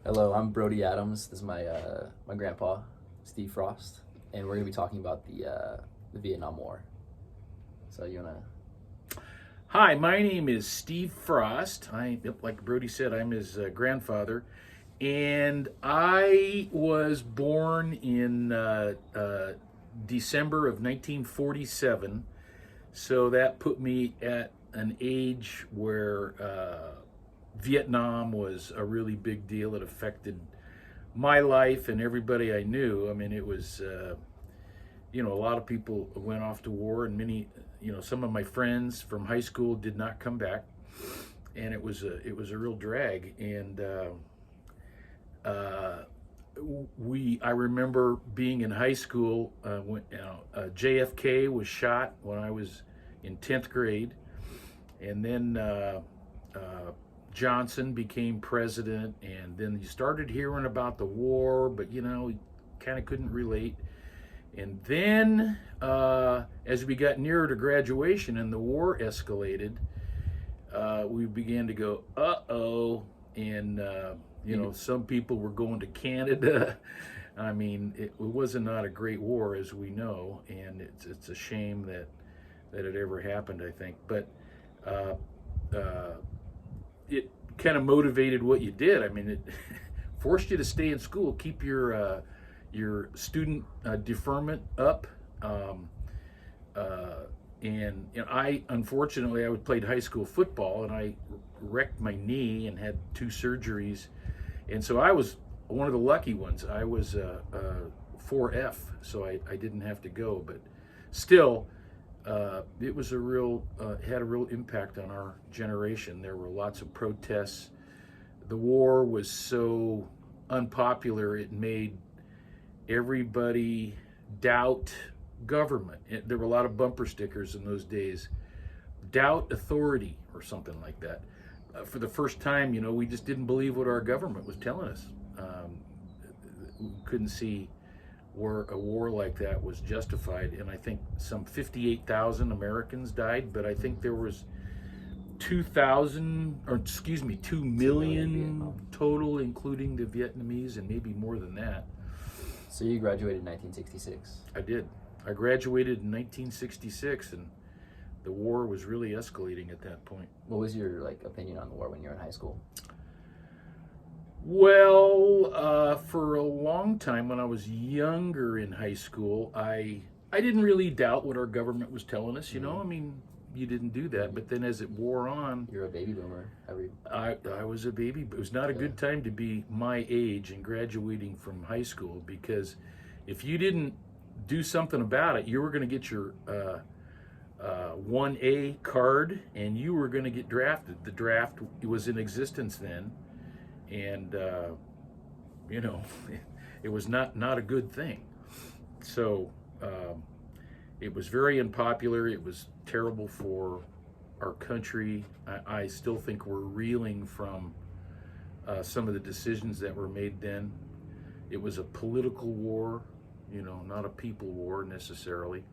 Hello, I'm Brody Adams. This is my grandpa, Steve Frost, and we're gonna be talking about the Vietnam War. So you wanna? Hi, my name is Steve Frost. Like Brody said, I'm his grandfather, and I was born in December of 1947. So that put me at an age where Vietnam was a really big deal. It affected my life and everybody I knew. I mean, it was a lot of people went off to war, and many, some of my friends from high school did not come back, and it was a real drag. And I remember being in high school when JFK was shot when I was in 10th grade, and then Johnson became president, and then you started hearing about the war, but you kind of couldn't relate. And then, as we got nearer to graduation and the war escalated, we began to go, uh-oh. And, some people were going to Canada. I mean, it was not a great war, as we know, and it's a shame that it ever happened, I think. But it kind of motivated what you did. I mean, it forced you to stay in school, keep your student deferment up. And I, unfortunately, I played high school football, and I wrecked my knee and had 2 surgeries. And so I was one of the lucky ones. I was 4F, so I didn't have to go. But still, it was had a real impact on our generation. There were lots of protests. The war was so unpopular, it made everybody doubt government. There were a lot of bumper stickers in those days. Doubt authority or something like that. For the first time, we just didn't believe what our government was telling us. We couldn't see where a war like that was justified. And I think some 58,000 Americans died, but I think there was 2 million total, including the Vietnamese, and maybe more than that. So you graduated in 1966. I did. I graduated in 1966, and the war was really escalating at that point. What was your opinion on the war when you were in high school? Well, for a long time when I was younger in high school, I didn't really doubt what our government was telling us. I mean, you didn't do that. But then as it wore on, You're a baby boomer. I was a baby. It was not a good time to be my age and graduating from high school, because if you didn't do something about it, you were going to get your 1A card, and you were going to get drafted. The draft was in existence then, and it was not a good thing. So it was very unpopular. It was terrible for our country. I still think we're reeling from some of the decisions that were made then. It was a political war, not a people war necessarily.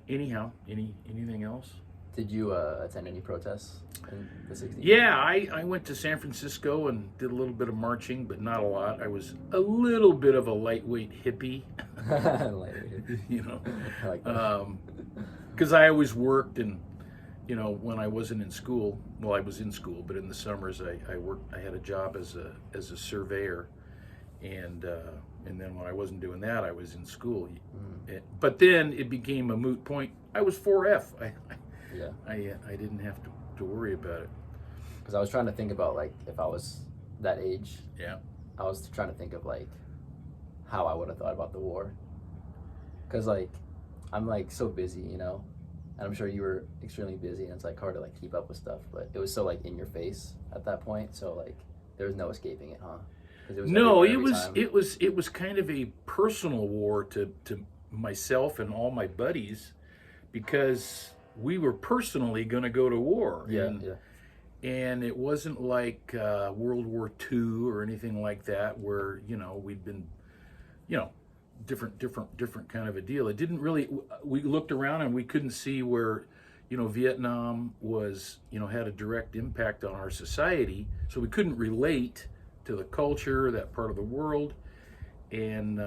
Anyhow, anything else? Did you attend any protests in the 60s? Yeah, I went to San Francisco and did a little bit of marching, but not a lot. I was a little bit of a lightweight hippie, I like that. Because I always worked, and when I wasn't in school, well, I was in school, but in the summers I worked. I had a job as a surveyor, and then when I wasn't doing that, I was in school. But then it became a moot point. I was 4F. Yeah. I didn't have to worry about it. Because I was trying to think about if I was that age. Yeah. I was trying to think of how I would have thought about the war. Because I'm so busy, and I'm sure you were extremely busy, and it's hard to keep up with stuff. But it was so in your face at that point, so there was no escaping it, huh? 'Cause No, every time. it was kind of a personal war to myself and all my buddies, because we were personally going to go to war. Yeah, and, yeah. And it wasn't like World War II or anything like that, where we'd been, different kind of a deal. It didn't really. We looked around and we couldn't see where Vietnam was, had a direct impact on our society, so we couldn't relate to the culture, that part of the world, and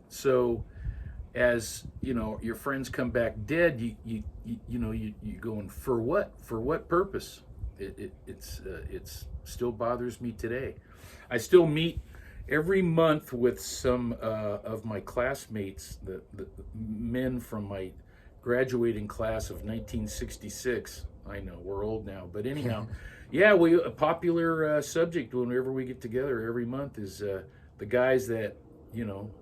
so as you know, your friends come back dead. You going, for what? For what purpose? It's still bothers me today. I still meet every month with some of my classmates, the men from my graduating class of 1966. I know we're old now, but anyhow, yeah, a popular subject whenever we get together every month is the guys that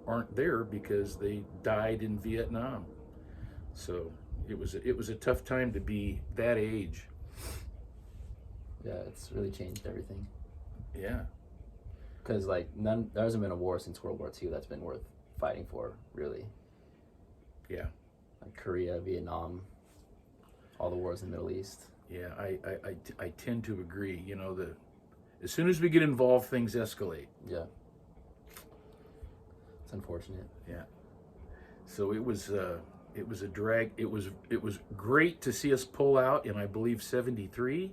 aren't there because they died in Vietnam. So it was a tough time to be that age. Yeah, it's really changed everything. Yeah. Because like there hasn't been a war since World War II that's been worth fighting for, really. Yeah. Like Korea, Vietnam, all the wars in the Middle East. Yeah, I tend to agree. As soon as we get involved, things escalate. Yeah. It's unfortunate. Yeah. So it was a drag. It was great to see us pull out in, I believe, '73.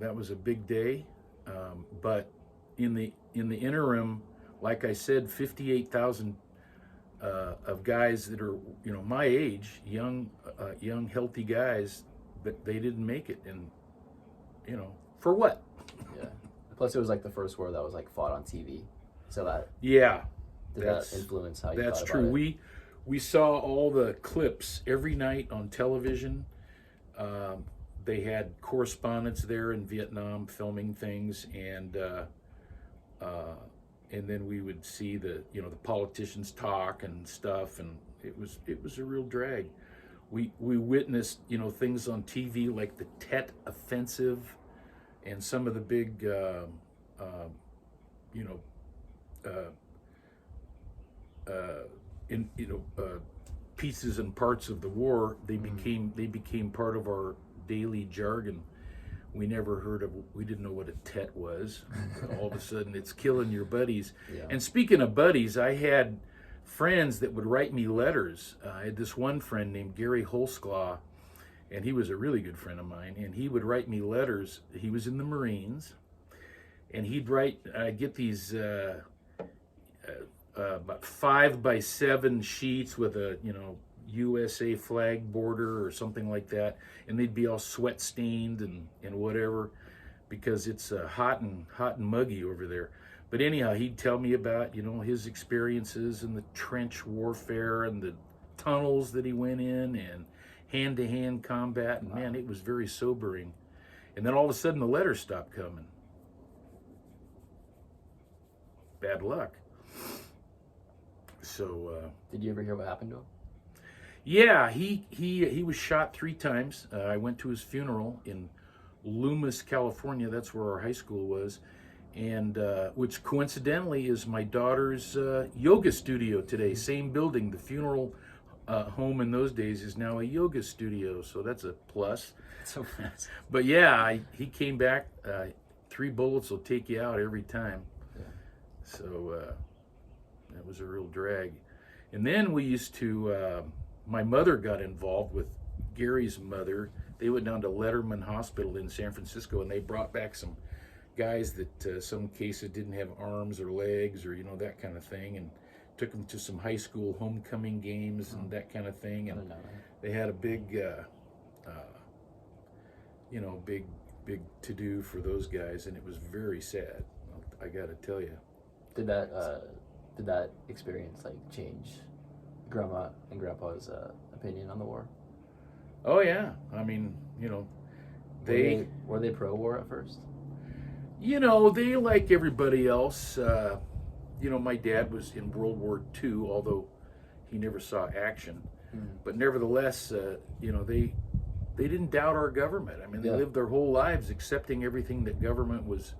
That was a big day. But in the interim, like I said, 58,000 of guys that are my age, young healthy guys, but they didn't make it, and for what? Yeah. Plus, it was like the first war that was like fought on TV, so that did that influence how you that's thought true. about it? We saw all the clips every night on television. They had correspondents there in Vietnam filming things, and then we would see the politicians talk and stuff, and it was a real drag. We witnessed things on TV like the Tet Offensive, and some of the big pieces and parts of the war. They became part of our daily jargon. We didn't know what a Tet was. All of a sudden it's killing your buddies. Yeah. And speaking of buddies, I had friends that would write me letters. I had this one friend named Gary Holsclaw, and he was a really good friend of mine, and he would write me letters. He was in the Marines, and I'd get these about 5x7 sheets with a USA flag border or something like that, and they'd be all sweat stained and whatever, because it's hot and muggy over there. But anyhow, he'd tell me about his experiences in the trench warfare and the tunnels that he went in and hand-to-hand combat, and man, it was very sobering. And then all of a sudden the letters stopped coming. Bad luck. So did you ever hear what happened to him? Yeah, he was shot 3 times. I went to his funeral in Loomis, California. That's where our high school was, and which coincidentally is my daughter's yoga studio today. Same building. The funeral home in those days is now a yoga studio, so that's a plus. So fast. But yeah, he came back. 3 bullets will take you out every time. Yeah. So that was a real drag. And then we used to. My mother got involved with Gary's mother. They went down to Letterman Hospital in San Francisco, and they brought back some guys that some cases didn't have arms or legs or that kind of thing, and took them to some high school homecoming games and that kind of thing. And they had a big big to-do for those guys, and it was very sad, I gotta tell you. Did that experience like change Grandma and Grandpa's opinion on the war? Oh yeah, I mean, were they pro-war at first? They, like everybody else. My dad was in World War II, although he never saw action. But nevertheless, they didn't doubt our government. I mean, they lived their whole lives accepting everything that government was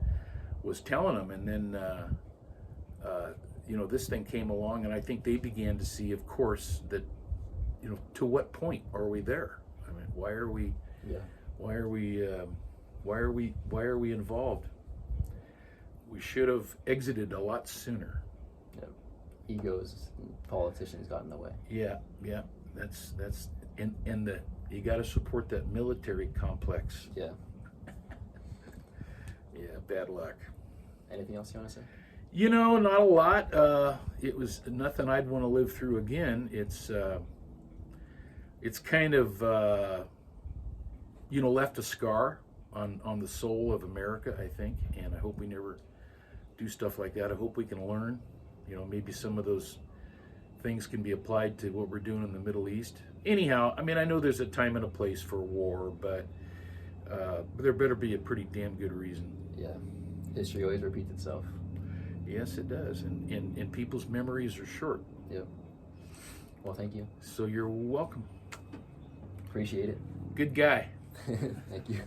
telling them, and then this thing came along, and I think they began to see, of course, that to what point are we there? I mean, why are we involved? We should have exited a lot sooner. Yeah. Egos, politicians got in the way. Yeah, that's and you got to support that military complex. Yeah. Yeah, bad luck. Anything else you want to say? You know, not a lot. It was nothing I'd want to live through again. It's kind of left a scar on the soul of America, I think, and I hope we never do stuff like that. I hope we can learn. Maybe some of those things can be applied to what we're doing in the Middle East. Anyhow, I mean, I know there's a time and a place for war, but there better be a pretty damn good reason. Yeah, history always repeats itself. Yes, it does, and people's memories are short. Yep. Well, thank you. So you're welcome. Appreciate it. Good guy. Thank you.